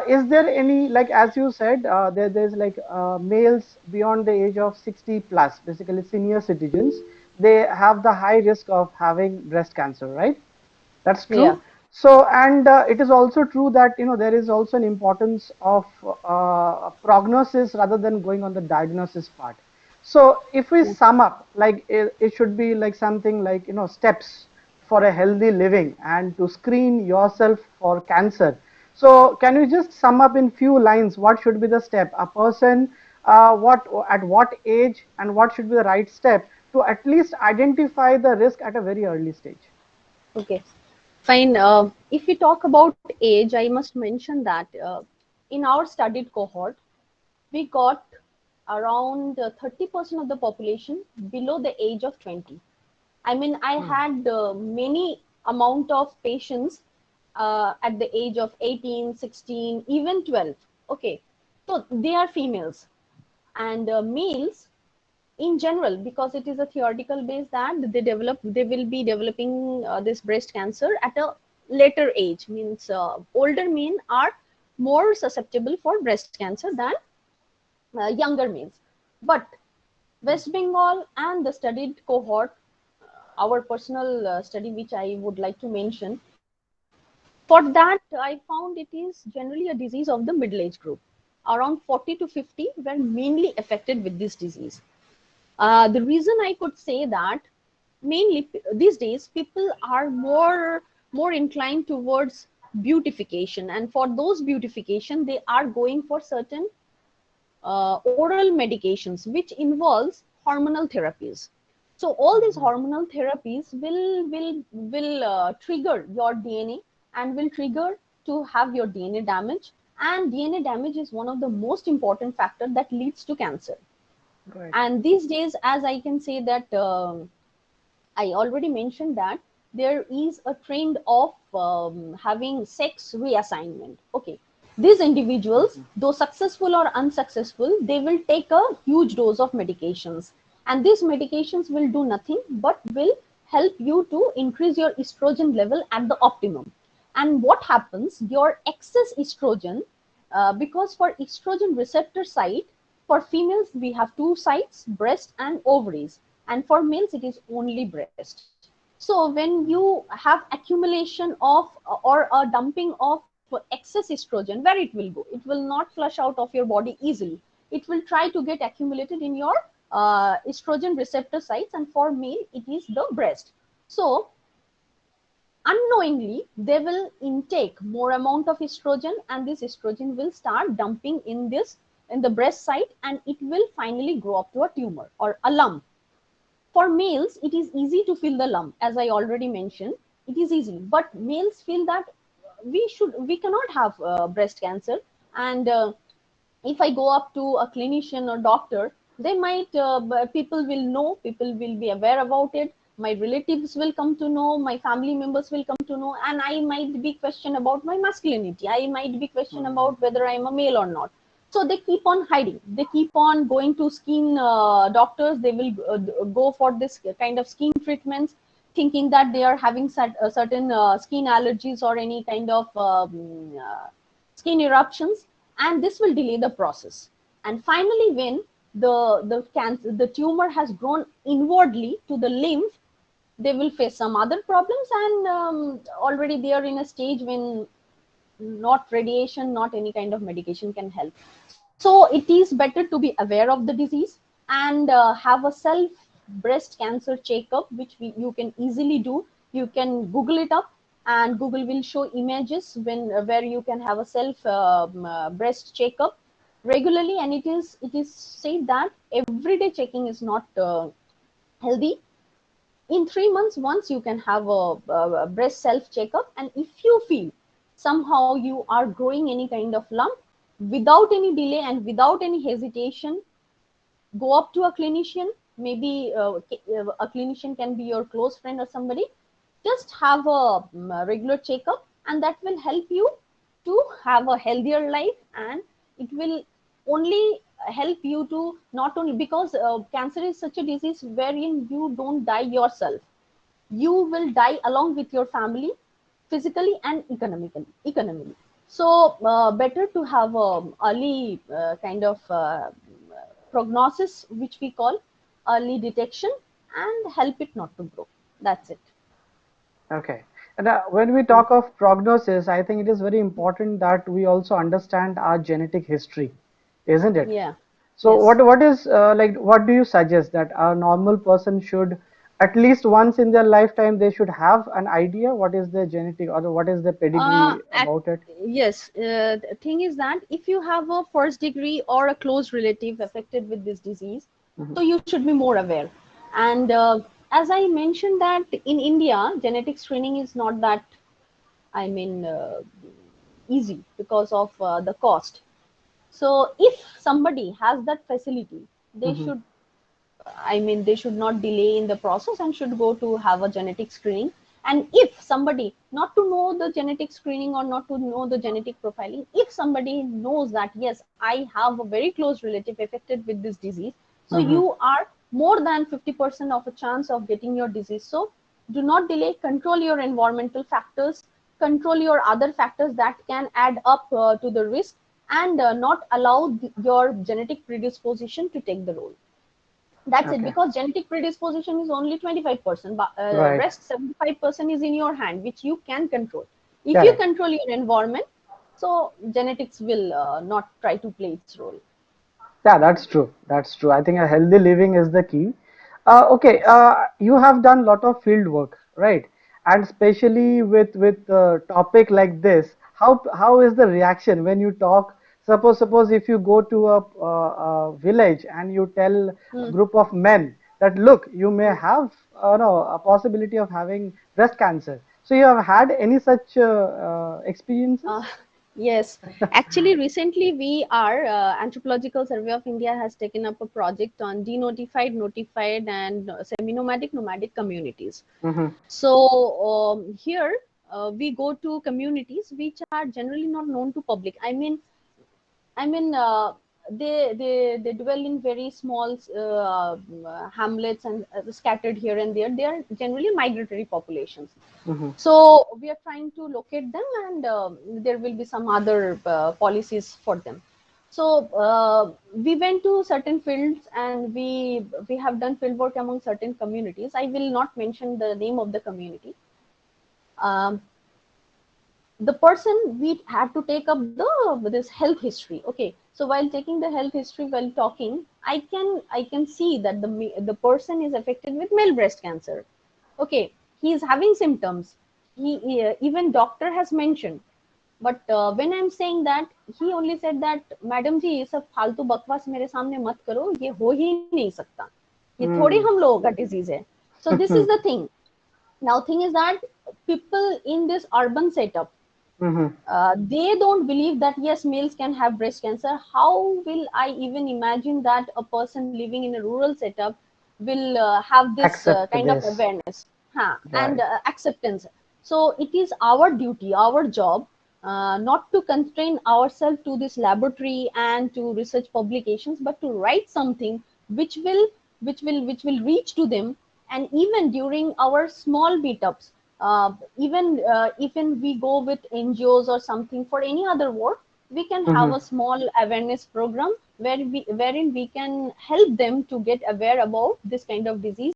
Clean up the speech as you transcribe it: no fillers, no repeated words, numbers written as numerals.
Is there any, like as you said, there's like males beyond the age of 60 plus, basically senior citizens, they have the high risk of having breast cancer, right? That's Yeah. true. So, and it is also true that there is also an importance of prognosis rather than going on the diagnosis part. So, if we Yeah. sum up, like it should be like something like steps for a healthy living and to screen yourself for cancer. So, can you just sum up in few lines what should be the step? A person, what at what age, and what should be the right step to at least identify the risk at a very early stage? Okay. Fine. If we talk about age, I must mention that in our studied cohort, we got around 30% of the population below the age of 20. I mean, I Hmm. had many amount of patients at the age of 18, 16, even 12. Okay. So they are females. And males in general, because it is a theoretical base that they will be developing this breast cancer at a later age, means older men are more susceptible for breast cancer than younger males. But West Bengal and the studied cohort, our personal study which I would like to mention, for that I found it is generally a disease of the middle age group. Around 40 to 50 were mainly affected with this disease. The reason I could say that, mainly these days people are more inclined towards beautification, and for those beautification they are going for certain oral medications which involves hormonal therapies. So all these Mhm. hormonal therapies will trigger your DNA and will trigger to have your DNA damage. And DNA damage is one of the most important factor that leads to cancer. Right. And these days, as I can say that I already mentioned that there is a trend of having sex reassignment. Okay, these individuals, Mhm. though successful or unsuccessful, they will take a huge dose of medications, and these medications will do nothing but will help you to increase your estrogen level at the optimum. And what happens? Your excess estrogen, because for estrogen receptor site, for females we have two sites, breast and ovaries, and for males it is only breast. So when you have accumulation of or a dumping of excess estrogen, where it will go? It will not flush out of your body easily. It will try to get accumulated in your estrogen receptor sites, and for male it is the breast. So unknowingly they will intake more amount of estrogen, and this estrogen will start dumping in the breast site, and it will finally grow up to a tumor or a lump. For males it is easy to feel the lump, as I already mentioned. It is easy, but males feel that we cannot have breast cancer. And if I go up to a clinician or doctor, they might people will know, people will be aware about it. My relatives will come to know, my family members will come to know, and I might be questioned about my masculinity. I might be questioned Mhm. about whether I am a male or not. So they keep on hiding. They keep on going to skin doctors. They will go for this kind of skin treatments, thinking that they are having certain skin allergies or any kind of skin eruptions, and this will delay the process. And finally, when the tumor has grown inwardly to the lymph, they will face some other problems, and already they are in a stage when not radiation, not any kind of medication can help. So it is better to be aware of the disease and have a self breast cancer checkup, which you can easily do. You can Google it up, and Google will show images where you can have a self breast checkup regularly. And it is said that everyday checking is not healthy. In 3 months once you can have a breast self checkup, and if you feel somehow you are growing any kind of lump, without any delay and without any hesitation, go up to a clinician. Maybe a clinician can be your close friend or somebody. Just have a regular checkup, and that will help you to have a healthier life. And it will only help you to, not only because cancer is such a disease wherein you don't die yourself, you will die along with your family, physically and economically. So better to have early kind of prognosis, which we call early detection, and help it not to grow. That's it. Okay. And when we talk of prognosis, I think it is very important that we also understand our genetic history, isn't it? Yeah. So Yes. what is like what do you suggest that a normal person should at least once in their lifetime they should have an idea what is their genetic or what is the Uh, pedigree ac about it? yes. The thing is that if you have a first degree or a close relative affected with this disease, Hmm. so you should be more aware. And as I mentioned that in India, genetic screening is not that, I mean, easy because of the cost. So if somebody has that facility, they Hmm. should, I mean, they should not delay in the process and should go to have a genetic screening. And if somebody, not to know the genetic screening or not to know the genetic profiling, if somebody knows that, yes, I have a very close relative affected with this disease, so Hmm. you are more than 50% of a chance of getting your disease. So do not delay, control your environmental factors, control your other factors that can add up to the risk, and not allow your genetic predisposition to take the role. That's it, Okay. because genetic predisposition is only 25%, but Right. rest 75% is in your hand, which you can control. If you Correct. control your environment, so genetics will not try to play its role. Yeah, that's true. That's true. I think a healthy living is the key. Okay, Yes. you have done a lot of field work, right? And especially with topic like this, how is the reaction when you talk? Suppose if you go to a village and you tell a Hmm. group of men that look, you may have no a possibility of having breast cancer. So you have had any such Uh, experiences? yes, actually, recently we are Anthropological Survey of India has taken up a project on denotified, notified, and semi-nomadic, nomadic communities. Mm-hmm. So here we go to communities which are generally not known to public. I mean, they dwell in very small hamlets and scattered here and there. They are generally migratory populations. Mm-hmm. So we are trying to locate them, and there will be some other policies for them. So we went to certain fields, and we have done field work among certain communities. I will not mention the name of the community. Um, the person, we had to take up the this health history. Okay, so while taking the health history, while talking, I can see that the person is affected with male breast cancer. Okay, he is having symptoms. Even doctor has mentioned, but when I'm saying that, he only said that, madam ji, ये सब फालतू बकवास मेरे सामने मत करो, ये हो ही नहीं सकता, ये थोड़ी हम लोगों का डिजीज है. So this is the thing. Now thing is that people in this urban setup, Mm-hmm. they don't believe that yes, males can have breast cancer. How will I even imagine that a person living in a rural setup will have this Accept kind of this. awareness, and Right. acceptance? So it is our duty, our job, not to constrain ourselves to this laboratory and to research publications, but to write something which will which will reach to them. And even during our small meetups, even we go with NGOs or something for any other work, we can have Mm-hmm. a small awareness program wherein we can help them to get aware about this kind of disease.